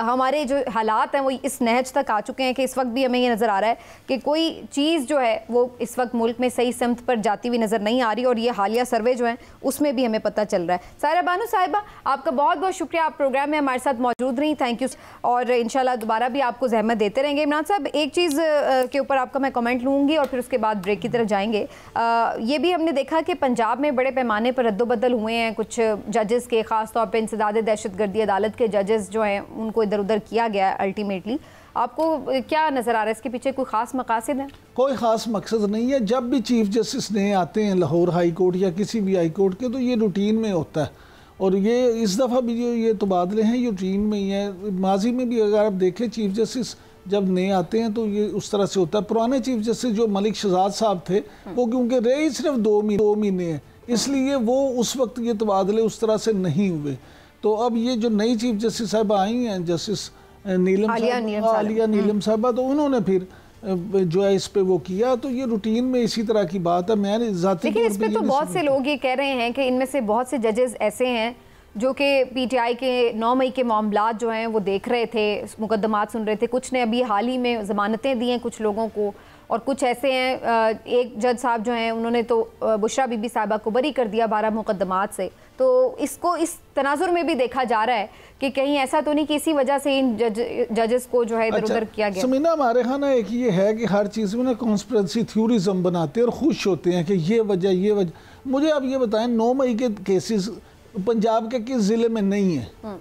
हमारे जो हालात हैं वो इस नहज तक आ चुके हैं कि इस वक्त भी हमें ये नज़र आ रहा है कि कोई चीज़ जो है वो इस वक्त मुल्क में सही समत पर जाती हुई नज़र नहीं आ रही। और ये हालिया सर्वे जो है उसमें भी हमें पता चल रहा है। सायरा बानो साहिबा, आपका बहुत बहुत शुक्रिया, आप प्रोग्राम में हमारे साथ मौजूद रही, थैंक यू। और इंशाल्लाह दोबारा भी आपको जहमत देते रहेंगे। इमरान साहब, एक चीज़ के ऊपर आपका मैं कमेंट लूँगी और फिर उसके बाद ब्रेक की तरफ जाएंगे। ये भी हमने देखा कि पंजाब में बड़े पैमाने पर रद्दोबदल हुए हैं कुछ जजेस के, ख़ास तौर पर इंसदाद दहशतगर्दी अदालत के जजेस जो हैं उनको इधर उधर किया गया है अल्टीमेटली। आपको क्या नज़र आ रहा है, इसके पीछे कोई ख़ास मकासद है? कोई ख़ास मकसद नहीं है। जब भी चीफ जस्टिस नए आते हैं लाहौर हाई कोर्ट या किसी भी हाई कोर्ट के, तो ये रूटीन में होता है। और ये इस दफ़ा भी जो ये तबादले हैं ये रूटीन में ही है। माजी में भी अगर आप देखें चीफ जस्टिस जब नए आते हैं तो ये उस तरह से होता है। पुराने चीफ जस्टिस जो मलिक शहजाद साहब थे वो क्योंकि रहे ही सिर्फ 2 महीने हैं, इसलिए वो उस वक्त ये तबादले उस तरह से नहीं हुए। तो अब ये जो नई चीफ जस्टिस साहब आई हैं, जस्टिस आलिया नीलम साहबा, तो उन्होंने फिर जो है इस पे वो किया। तो ये रूटीन में इसी तरह की बात है। मैंने ज़ाती लेकिन इस पे तो बहुत से लोग ये कह रहे हैं कि इनमें से बहुत से जजेस ऐसे हैं जो कि पीटीआई के 9 मई के मामलात जो हैं वो देख रहे थे, मुकदमात सुन रहे थे। कुछ ने अभी हाल ही में ज़मानतें दी हैं कुछ लोगों को, और कुछ ऐसे हैं, एक जज साहब जो हैं उन्होंने तो बुशरा बीबी साहिबा को बरी कर दिया 12 मुकदमात से। तो इसको इस तनाजुर में भी देखा जा रहा है कि कहीं ऐसा तो नहीं कि इसी वजह से इन जजेस को जो है इधर उधर किया गया। समीना, हमारे यहाँ ना एक ये है कि हर चीज़ में ना कॉन्स्पिरेसी थ्योरिज्म बनाते हैं और खुश होते हैं कि ये वजह। मुझे आप ये बताएं, 9 मई के केसेस पंजाब के किस ज़िले में नहीं है?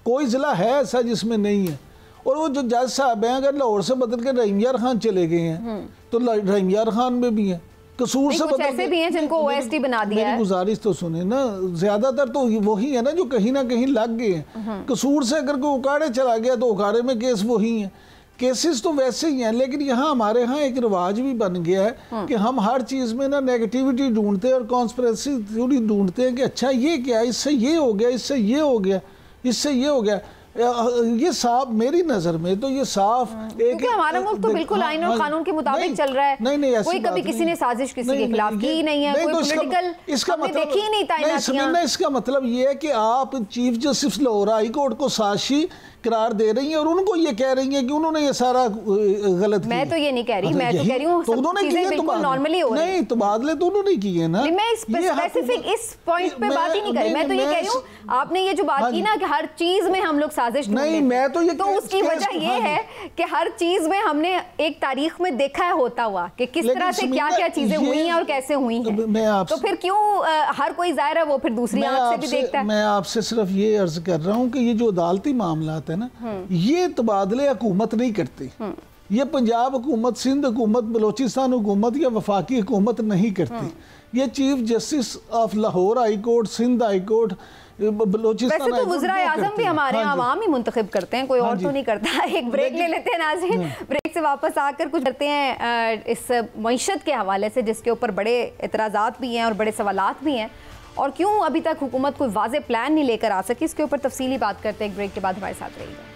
कोई ज़िला है ऐसा जिसमें नहीं है? और वो जो जज साहब हैं अगर लाहौर से बदल के रहीमयार खान चले गए हैं तो रहीमयार खान में भी है, कसूर से बदल ऐसे भी हैं जिनको ओएसडी बना दिया है। मेरी गुजारिश तो सुने ना, ज्यादातर तो वही है ना जो कहीं ना कहीं लग गए हैं। कसूर से अगर कोई उकाड़े चला गया तो उकाड़े में केस वही है। केसेस तो वैसे ही हैं, लेकिन यहाँ हमारे यहाँ एक रिवाज भी बन गया है कि हम हर चीज़ में ना नेगेटिविटी ढूंढते हैं और कॉन्स्पिरेसी थ्योरी ढूंढते हैं कि अच्छा ये क्या, इससे ये हो गया, इससे ये हो गया, इससे ये हो गया। ये साफ, मेरी नजर में तो ये साफ क्योंकि हमारा मुल्क तो बिल्कुल आईन और कानून के मुताबिक चल रहा है। नहीं, कोई कभी किसी ने साजिश किसी के खिलाफ की ही नहीं है, कोई पॉलिटिकल इसका मतलब देखी ही नहीं ताइनातियां। इसका मतलब ये है कि आप chief justice Lahore high court को साजिशी करार दे रही हैं और उनको ये कह रही हैं कि उन्होंने ये सारा गलत किया। मैं तो ये नहीं कह रही, मैं तो कह रही हूँ तो उन्होंने किए बिल्कुल नॉर्मली हो रही। नहीं, तबादले तो उन्होंने किए ना। मैं स्पेसिफिक इस पॉइंट पे बात ही नहीं कर रही। मैं तो ये कह रही हूँ, आपने ये जो बात की ना कि हर चीज में हम लोग साजिश नहीं, मैं तो ये तो उसकी वजह ये है कि हर चीज में हमने एक तारीख में देखा है होता हुआ कि किस तरह से क्या क्या चीजें हुई हैं और कैसे हुई हैं। तो फिर क्यों हर कोई जाहिर है वो फिर दूसरी आंख से भी देखता है। मैं आपसे सिर्फ ये अर्ज कर रहा हूँ कि ये जो अदालती मामलात है ना, ये तबादले हुकूमत नहीं करती। ये पंजाब हुकूमत, सिंध हुकूमत, बलोचिस्तान हुकूमत या वफाकी हुकूमत नहीं करती। ये chief justice of Lahore high court, Sindh high court, Balochistan. वैसे तो वज़ीर आज़म भी हमारे आवाम ही मुंतखब करते हैं, कोई और तो नहीं करता। एक ब्रेक ले लेते हैं नाज़रीन, ब्रेक से वापस आकर कुछ करते हैं इस मईशत के हवाले से जिसके ऊपर बड़े एतराज़ात भी हैं और बड़े सवालात भी हैं, और क्यों अभी तक हुकूमत कोई वाज़े प्लान नहीं लेकर आ सकी, इसके ऊपर तफसीली बात करते हैं। एक ब्रेक के बाद हमारे साथ रहिएगा।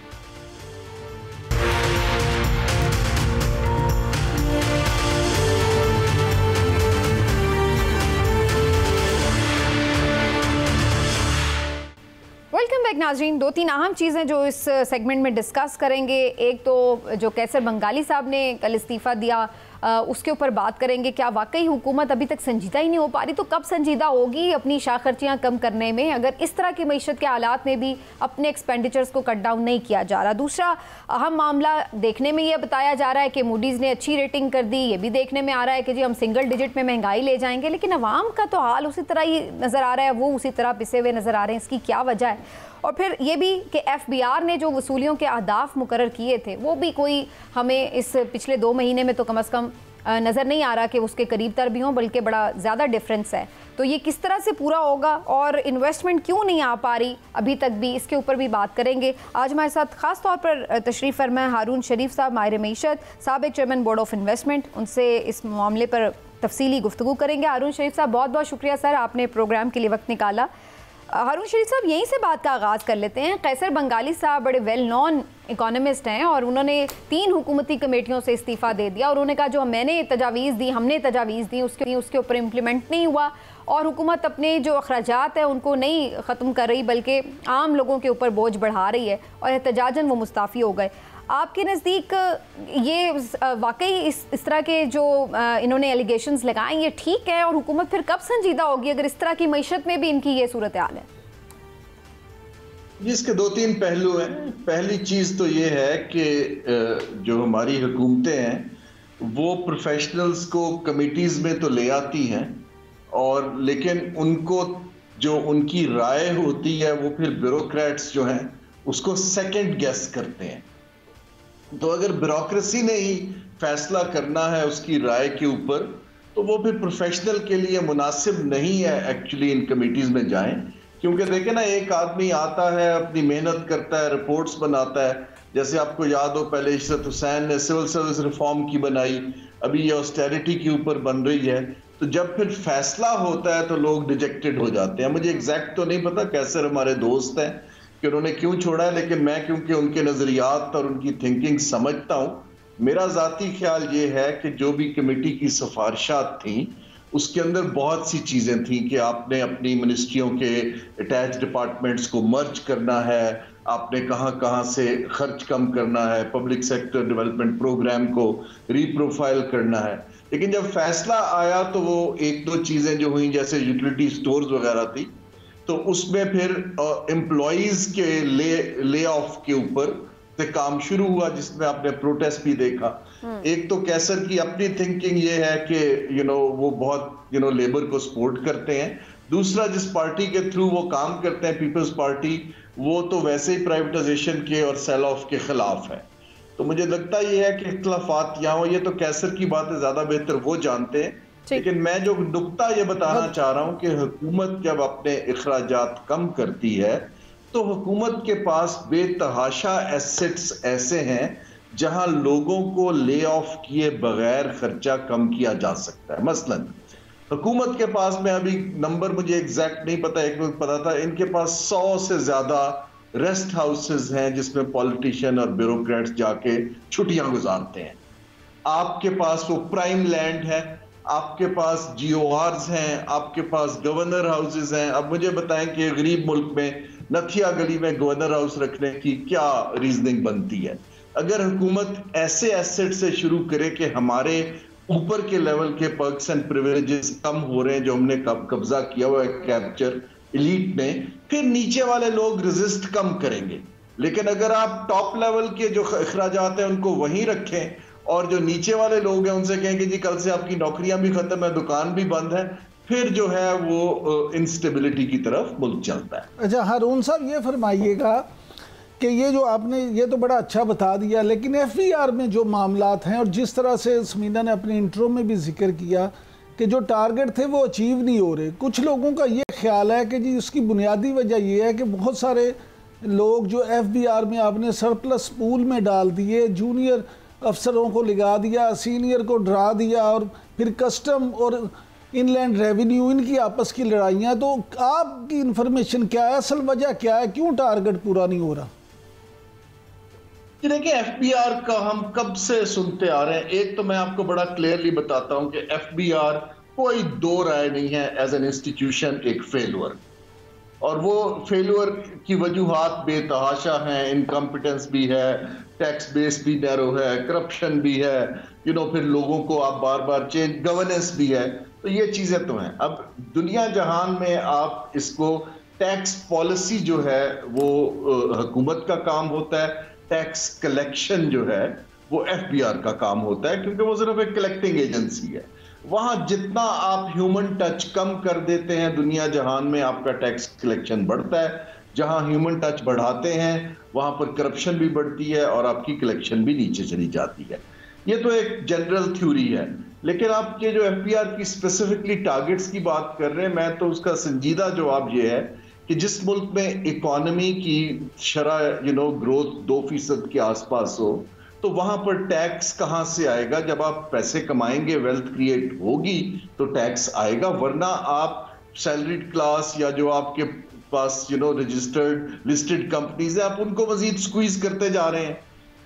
वेलकम बैक नाजरीन। 2-3 अहम चीज़ें जो इस सेगमेंट में डिस्कस करेंगे। एक तो जो कैसर बंगाली साहब ने कल इस्तीफ़ा दिया उसके ऊपर बात करेंगे। क्या वाकई हुकूमत अभी तक संजीदा ही नहीं हो पा रही? तो कब संजीदा होगी अपनी शाह खर्चियाँ कम करने में, अगर इस तरह की मईशत के हालात में भी अपने एक्सपेंडिचर्स को कट डाउन नहीं किया जा रहा। दूसरा अहम मामला देखने में ये बताया जा रहा है कि मूडीज़ ने अच्छी रेटिंग कर दी। ये भी देखने में आ रहा है कि जी हम सिंगल डिजिट में महंगाई ले जाएंगे, लेकिन अवाम का तो हाल उसी तरह ही नज़र आ रहा है, वो उसी तरह पिसे हुए नज़र आ रहे हैं। इसकी क्या वजह है? और फिर ये भी कि FBR ने जो वसूलियों के अहदाफ मुकर्रर किए थे वो भी कोई हमें इस पिछले 2 महीने में तो कम अज़ कम नज़र नहीं आ रहा कि उसके करीब तर भी हों, बल्कि बड़ा ज़्यादा डिफरेंस है। तो ये किस तरह से पूरा होगा और इन्वेस्टमेंट क्यों नहीं आ पा रही अभी तक भी, इसके ऊपर भी बात करेंगे। आज हमारे साथ ख़ास तौर पर तशरीफ़ फरमा है हारून शरीफ साहब, माहिर मईशत, साबिक चेयरमैन बोर्ड ऑफ इन्वेस्टमेंट। उनसे इस मामले पर तफसीली गुफ्तगू करेंगे। हारून शरीफ साहब, बहुत बहुत शुक्रिया सर, आपने प्रोग्राम के लिए वक्त निकाला। हारून शरीफ साहब, यहीं से बात का आगाज़ कर लेते हैं। कैसर बंगाली साहब बड़े वेल नॉन इकोनॉमिस्ट हैं और उन्होंने 3 हुकूमती कमेटियों से इस्तीफ़ा दे दिया और उन्होंने कहा जो हमने तजावीज़ दी उसके ऊपर इम्प्लीमेंट नहीं हुआ और हुकूमत अपने जो अखराजात हैं उनको नहीं ख़त्म कर रही बल्कि आम लोगों के ऊपर बोझ बढ़ा रही है और एहतजाजन वो मुस्ताफ़ी हो गए। आपके नज़दीक ये वाकई इस तरह के जो इन्होंने एलिगेशंस लगाए ये ठीक है और हुकूमत फिर कब संजीदा होगी अगर इस तरह की मईशत में भी इनकी ये सूरत हाल है? इसके 2-3 पहलू हैं। पहली चीज़ तो ये है कि जो हमारी हुकूमतें हैं वो प्रोफेशनल्स को कमिटीज़ में तो ले आती हैं और लेकिन उनको जो उनकी राय होती है वो फिर ब्यूरोक्रेट्स जो हैं उसको सेकंड गेस करते हैं। तो अगर ब्यूरोक्रेसी ने ही फैसला करना है उसकी राय के ऊपर तो वो फिर प्रोफेशनल के लिए मुनासिब नहीं है एक्चुअली इन कमिटीज़ में जाएं, क्योंकि देखें ना, एक आदमी आता है, अपनी मेहनत करता है, रिपोर्ट्स बनाता है। जैसे आपको याद हो पहले इशरत हुसैन ने सिविल सर्विस रिफॉर्म की बनाई, अभी ये ऑस्टेरिटी के ऊपर बन रही है। तो जब फिर फैसला होता है तो लोग डिजेक्टेड हो जाते हैं। मुझे एग्जैक्ट तो नहीं पता, कैसर हमारे दोस्त हैं कि उन्होंने क्यों छोड़ा है, लेकिन मैं क्योंकि उनके नज़रियात और उनकी थिंकिंग समझता हूँ, मेरा ज़ाती ख्याल ये है कि जो भी कमेटी की सिफारिशात थी उसके अंदर बहुत सी चीज़ें थी कि आपने अपनी मिनिस्ट्रियों के अटैच डिपार्टमेंट्स को मर्ज करना है, आपने कहाँ से खर्च कम करना है, पब्लिक सेक्टर डेवलपमेंट प्रोग्राम को रीप्रोफाइल करना है। लेकिन जब फैसला आया तो वो 1-2 चीज़ें जो हुई, जैसे यूटिलिटी स्टोर्स वगैरह थी, तो उसमें फिर एम्प्लॉइज के ले ऑफ के ऊपर से काम शुरू हुआ, जिसमें आपने प्रोटेस्ट भी देखा। एक तो कैसर की अपनी थिंकिंग ये है कि वो बहुत लेबर को सपोर्ट करते हैं। दूसरा, जिस पार्टी के थ्रू वो काम करते हैं, पीपल्स पार्टी, वो तो वैसे ही प्राइवेटाइजेशन के और सेल ऑफ के खिलाफ है। तो मुझे लगता ये है कि इख्तलाफात यहाँ हो, ये तो कैसर की बातें ज्यादा बेहतर वो जानते हैं। लेकिन मैं जो नुक्ता ये बताना चाह रहा हूं कि हुकूमत जब अपने अखराजात कम करती है तो हुकूमत के पास बेतहाशा एसेट्स ऐसे हैं जहां लोगों को ले ऑफ किए बगैर खर्चा कम किया जा सकता है। मसलन हुकूमत के पास में, अभी नंबर मुझे एग्जैक्ट नहीं पता, एक वक्त पता था, इनके पास 100 से ज्यादा रेस्ट हाउसेज हैं जिसमें पॉलिटिशियन और ब्यूरोक्रेट्स जाके छुट्टियां गुजारते हैं। आपके पास वो प्राइम लैंड है, आपके पास GORs हैं, आपके पास गवर्नर हाउसेज हैं। अब मुझे बताएं कि गरीब मुल्क में नथिया गली में गवर्नर हाउस रखने की क्या रीजनिंग बनती है? अगर हुकूमत ऐसे एसेट से शुरू करे कि हमारे ऊपर के लेवल के पर्क्स एंड प्रिविलेजेस कम हो रहे हैं जो हमने कब्जा किया हुआ है कैप्चर एलीट ने, फिर नीचे वाले लोग रेजिस्ट कम करेंगे। लेकिन अगर आप टॉप लेवल के जो अखराजात हैं उनको वहीं रखें और जो नीचे वाले लोग हैं उनसे कहें कि जी कल से आपकी नौकरियां भी खत्म है, दुकान भी बंद है, फिर जो है वो इंस्टेबिलिटी की तरफ मुल्क चलता है। अच्छा हारून साहब, ये फरमाइएगा कि ये जो आपने ये तो बड़ा अच्छा बता दिया, लेकिन FBR में जो मामलात हैं और जिस तरह से समीना ने अपने इंट्रो में भी जिक्र किया कि जो टारगेट थे वो अचीव नहीं हो रहे, कुछ लोगों का ये ख्याल है कि जी उसकी बुनियादी वजह ये है कि बहुत सारे लोग जो FBR में आपने सरप्लस पूल में डाल दिए, जूनियर अफसरों को लगा दिया, सीनियर को डरा दिया और फिर कस्टम और इनलैंड रेवेन्यू इनकी आपस की लड़ाइयाँ। तो आपकी इंफॉर्मेशन क्या है, असल वजह क्या है, क्यों टारगेट पूरा नहीं हो रहा? देखिए, FBR का हम कब से सुनते आ रहे हैं। एक तो मैं आपको बड़ा क्लियरली बताता हूं कि FBR कोई दो राय नहीं है एज एन इंस्टीट्यूशन एक फेलुअर, और वो फेलुअर की वजूहात बेतहाशा हैं। इनकम्पिटेंस भी है, टैक्स बेस भी नैरो है, करप्शन भी है, फिर लोगों को आप बार बार चेंज, गवर्नेंस भी है। तो ये चीजें तो हैं। अब दुनिया जहान में आप इसको टैक्स पॉलिसी जो है वो हुकूमत का काम होता है, टैक्स कलेक्शन जो है वो FBR का काम होता है, क्योंकि वो सिर्फ एक कलेक्टिंग एजेंसी है। वहां जितना आप ह्यूमन टच कम कर देते हैं दुनिया जहान में, आपका टैक्स कलेक्शन बढ़ता है। जहां ह्यूमन टच बढ़ाते हैं वहां पर करप्शन भी बढ़ती है और आपकी कलेक्शन भी नीचे चली जाती है। ये तो एक जनरल थ्योरी है। लेकिन आप ये जो FPR की स्पेसिफिकली टारगेट्स की बात कर रहे हैं, मैं तो उसका संजीदा जवाब ये है कि जिस मुल्क में इकोनॉमी की शरह ग्रोथ 2% के आसपास हो, तो वहां पर टैक्स कहां से आएगा? जब आप पैसे कमाएंगे, वेल्थ क्रिएट होगी तो टैक्स आएगा, वरना आप सैलरीड क्लास या जो आपके पास रजिस्टर्ड लिस्टेड कंपनीज है, आप उनको मजीद स्क्वीज करते जा रहे हैं।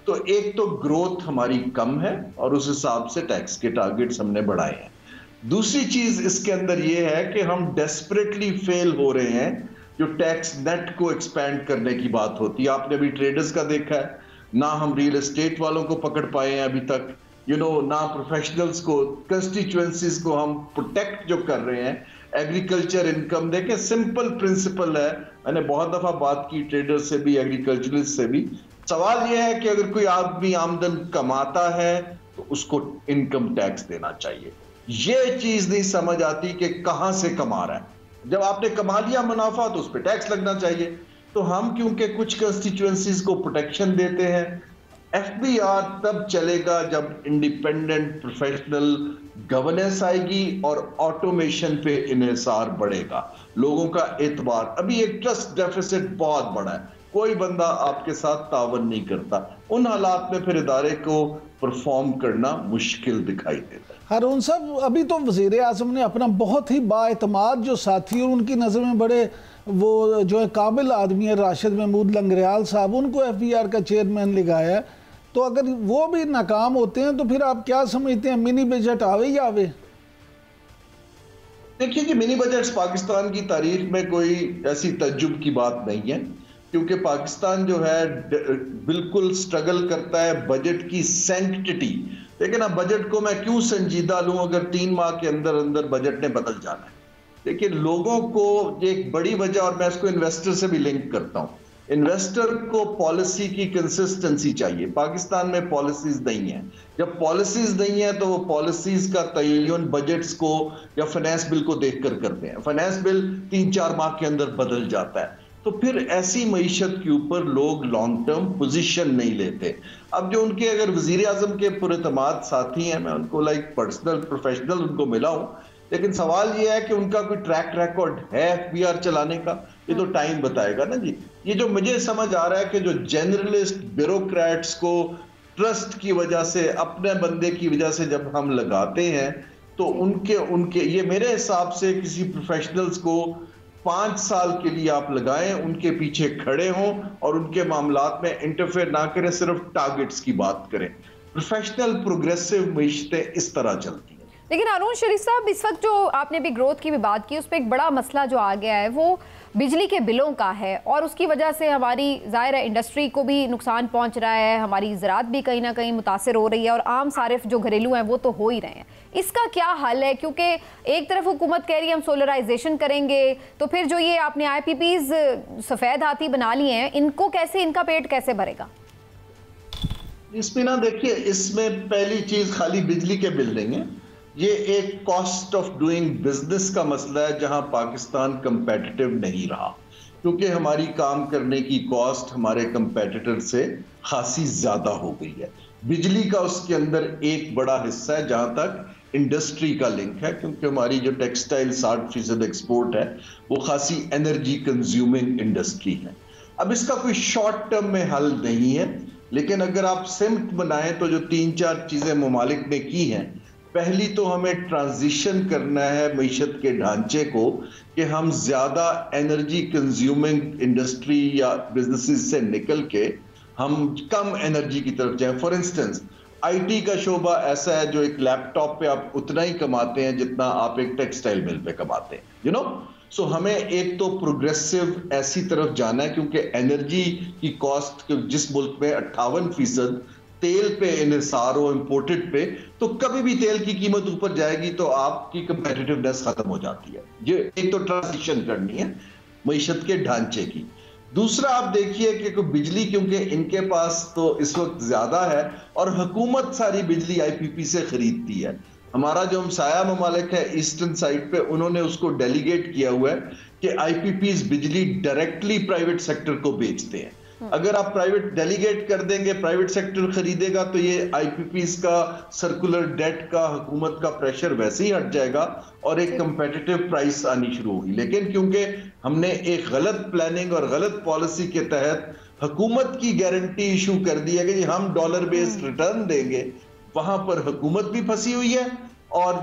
तो एक तो ग्रोथ हमारी कम है और उस हिसाब से टैक्स के टारगेट्स हमने बढ़ाए हैं। दूसरी चीज इसके अंदर यह है कि हम डेस्परेटली फेल हो रहे हैं जो टैक्स नेट को एक्सपैंड करने की बात होती है। आपने अभी ट्रेडर्स का देखा है, ना हम रियल एस्टेट वालों को पकड़ पाए हैं अभी तक, ना प्रोफेशनल्स को, कंस्टिट्यूएंसीज को हम प्रोटेक्ट जो कर रहे हैं। एग्रीकल्चर इनकम देखें, सिंपल प्रिंसिपल है, मैंने बहुत दफा बात की ट्रेडर्स से भी, एग्रीकल्चरिस्ट से भी। सवाल यह है कि अगर कोई आदमी आमदन कमाता है तो उसको इनकम टैक्स देना चाहिए। ये चीज नहीं समझ आती कि कहां से कमा रहा है। जब आपने कमा लिया मुनाफा तो उस पर टैक्स लगना चाहिए। तो हम क्योंकि कुछ कंस्टिट्यूएंसीज को प्रोटेक्शन देते हैं, FBR तब चलेगा जब इंडिपेंडेंट प्रोफेशनल गवर्नेंस आएगी और ऑटोमेशन पे इन्हिसार बढ़ेगा, लोगों का एतबार। अभी एक ट्रस्ट डेफिसिट बहुत बड़ा है, कोई बंदा आपके साथ तावन नहीं करता। उन हालात में फिर इदारे को परफॉर्म करना मुश्किल दिखाई देता है। हारून साहब, अभी तो वज़ीर आज़म ने अपना बहुत ही बाएतमाद जो साथी और उनकी नज़र में बड़े वो जो है काबिल आदमी है, राशिद महमूद लंगरेयाल साहब, उनको FBR का चेयरमैन लगाया है। तो अगर वो भी नाकाम होते हैं तो फिर आप क्या समझते हैं, मिनी बजट आवे या आवे? देखिए जी, मिनी बजट्स पाकिस्तान की तारीख में कोई ऐसी तज्जुब की बात नहीं है, क्योंकि पाकिस्तान जो है बिल्कुल स्ट्रगल करता है बजट की सैंक्टिटी। लेकिन अब बजट को मैं क्यों संजीदा लूं अगर 3 माह के अंदर अंदर बजट ने बदल जाना है? लेकिन लोगों को एक बड़ी वजह, और मैं इसको इन्वेस्टर से भी लिंक करता हूं, इन्वेस्टर को पॉलिसी की कंसिस्टेंसी चाहिए। पाकिस्तान में पॉलिसीज नहीं है। जब पॉलिसीज नहीं है तो वो पॉलिसीज का तयन बजट्स को या फाइनेंस बिल को देखकर करते हैं। फाइनेंस बिल 3-4 माह के अंदर बदल जाता है, तो फिर ऐसी मईशत के ऊपर लोग लॉन्ग टर्म पोजीशन नहीं लेते। अब जो उनके अगर वजीर आजम के पुरएतमाद साथी हैं, मैं उनको लाइक पर्सनल प्रोफेशनल उनको मिला हूं, लेकिन सवाल यह है कि उनका कोई ट्रैक रिकॉर्ड है FBR चलाने का? ये तो टाइम बताएगा ना जी। ये जो मुझे समझ आ रहा है कि जो जनरलिस्ट ब्यूरोक्रेट्स को ट्रस्ट की वजह से, अपने बंदे की वजह से जब हम लगाते हैं, तो उनके ये मेरे हिसाब से किसी प्रोफेशनल्स को 5 साल के लिए आप लगाएं, उनके पीछे खड़े हों और उनके मामलात में इंटरफेयर ना करें, सिर्फ टारगेट्स की बात करें। प्रोफेशनल प्रोग्रेसिव मईशतें इस तरह चलती हैं। लेकिन हारून शरीफ साहब, इस वक्त जो आपने भी ग्रोथ की भी बात की, उस पर एक बड़ा मसला जो आ गया है वो बिजली के बिलों का है, और उसकी वजह से हमारी ज़ाहिर है इंडस्ट्री को भी नुकसान पहुंच रहा है, हमारी ज़राअत भी कहीं ना कहीं मुतासर हो रही है, और आम सारिफ जो घरेलू हैं वो तो हो ही रहे हैं। इसका क्या हल है? क्योंकि एक तरफ हुकूमत कह रही है हम सोलराइजेशन करेंगे, तो फिर जो ये आपने IPPs सफ़ेद हाथी बना लिए हैं, इनको कैसे, इनका पेट कैसे भरेगा? इसमें ना देखिए, इसमें पहली चीज खाली बिजली के बिल नहीं है, ये एक कॉस्ट ऑफ डूइंग बिजनेस का मसला है, जहां पाकिस्तान कंपेटिटिव नहीं रहा, क्योंकि हमारी काम करने की कॉस्ट हमारे कंपेटिटर से खासी ज्यादा हो गई है। बिजली का उसके अंदर एक बड़ा हिस्सा है जहां तक इंडस्ट्री का लिंक है, क्योंकि हमारी जो टेक्सटाइल 60% एक्सपोर्ट है वो खासी एनर्जी कंज्यूमिंग इंडस्ट्री है। अब इसका कोई शॉर्ट टर्म में हल नहीं है, लेकिन अगर आप सिमट बनाएं तो जो 3-4 चीजें मुमालिक ने की हैं, पहली तो हमें ट्रांजिशन करना है मईशत के ढांचे को, कि हम ज्यादा एनर्जी कंज्यूमिंग इंडस्ट्री या बिजनेसेस से निकल के हम कम एनर्जी की तरफ जाएं। फॉर इंस्टेंस IT का शोबा ऐसा है जो एक लैपटॉप पे आप उतना ही कमाते हैं जितना आप एक टेक्सटाइल मिल पे कमाते हैं, सो हमें एक तो प्रोग्रेसिव ऐसी तरफ जाना है, क्योंकि एनर्जी की कॉस्ट जिस मुल्क में 58% तेल पे इन्हिसार हो, इंपोर्टेड पे, तो कभी भी तेल की कीमत ऊपर जाएगी तो आपकी कंपेटिटिवनेस खत्म हो जाती है। ये एक तो ट्रांजिशन करनी है मईशत के ढांचे की। दूसरा आप देखिए कि बिजली, क्योंकि इनके पास तो इस वक्त ज्यादा है और हुकूमत सारी बिजली IPP से खरीदती है। हमारा जो हमसाया ममालिक है ईस्टर्न साइड पे, उन्होंने उसको डेलीगेट किया हुआ है कि IPPs बिजली डायरेक्टली प्राइवेट सेक्टर को बेचते हैं। अगर आप प्राइवेट डेलीगेट कर देंगे, प्राइवेट सेक्टर खरीदेगा, तो ये आईपीपीज का, सर्कुलर डेट का, हुकूमत का प्रेशर वैसे ही हट जाएगा और एक कंपेटिटिव प्राइस आनी शुरू होगी। लेकिन क्योंकि हमने एक गलत प्लानिंग और गलत पॉलिसी के तहत हुकूमत की गारंटी इशू कर दी है कि जी हम डॉलर बेस्ड रिटर्न देंगे, वहां पर हुकूमत भी फंसी हुई है और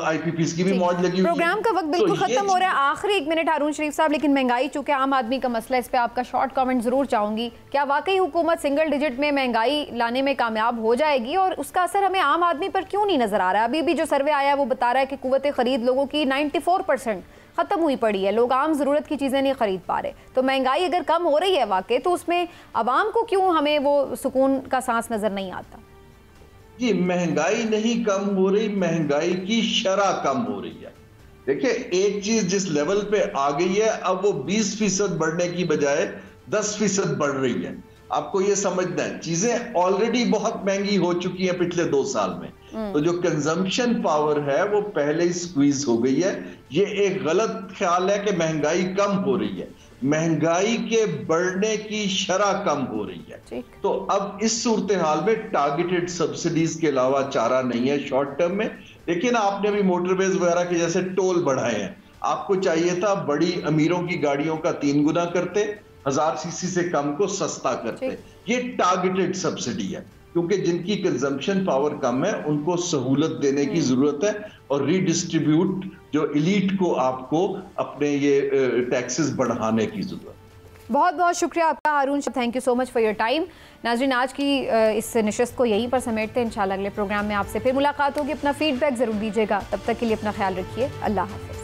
आईपीपीस की भी मौज लगी हुई है। प्रोग्राम का वक्त बिल्कुल खत्म हो रहा है, आखिरी 1 मिनट हारून शरीफ साहब, लेकिन महंगाई चूंकि आम आदमी का मसला है, इस पे आपका शॉर्ट कमेंट जरूर चाहूंगी। क्या वाकई हुकूमत सिंगल डिजिट में महंगाई लाने में कामयाब हो जाएगी और उसका असर हमें आम आदमी पर क्यों नहीं नजर आ रहा है? अभी भी जो सर्वे आया है वो बता रहा है कि कुव्वत खरीद लोगों की 94% खत्म हुई पड़ी है, लोग आम जरूरत की चीजें नहीं खरीद पा रहे। तो महंगाई अगर कम हो रही है वाकई, तो उसमें अवाम को क्यों हमें वो सुकून का सांस नजर नहीं आता? जी, महंगाई नहीं कम हो रही, महंगाई की शरह कम हो रही है। देखिए, एक चीज जिस लेवल पे आ गई है, अब वो 20% बढ़ने की बजाय 10% बढ़ रही है। आपको ये समझना है, चीजें ऑलरेडी बहुत महंगी हो चुकी हैं पिछले 2 साल में, तो जो कंजम्पशन पावर है वो पहले ही स्क्वीज हो गई है। ये एक गलत ख्याल है कि महंगाई कम हो रही है, महंगाई के बढ़ने की शरह कम हो रही है। तो अब इस सूरत हाल में टारगेटेड सब्सिडीज के अलावा चारा नहीं है शॉर्ट टर्म में। लेकिन आपने भी मोटरवेज वगैरह के जैसे टोल बढ़ाए हैं, आपको चाहिए था बड़ी अमीरों की गाड़ियों का 3 गुना करते, 1000 सीसी से कम को सस्ता करते। ये टारगेटेड सब्सिडी है, क्योंकि जिनकी कंजम्पशन पावर कम है उनको सहूलत देने की जरूरत है और रीडिस्ट्रीब्यूट जो एलीट को आपको अपने ये टैक्सेस बढ़ाने की जरूरत है। बहुत बहुत शुक्रिया आपका Haroon, thank you so much for your time. नाज़रीन, आज की इस नशिस्त को यहीं पर समेटते हैं। इंशाल्लाह अगले प्रोग्राम में आपसे फिर मुलाकात होगी। अपना फीडबैक जरूर दीजिएगा। तब तक के लिए अपना ख्याल रखिए। अल्लाह हाफ़िज़।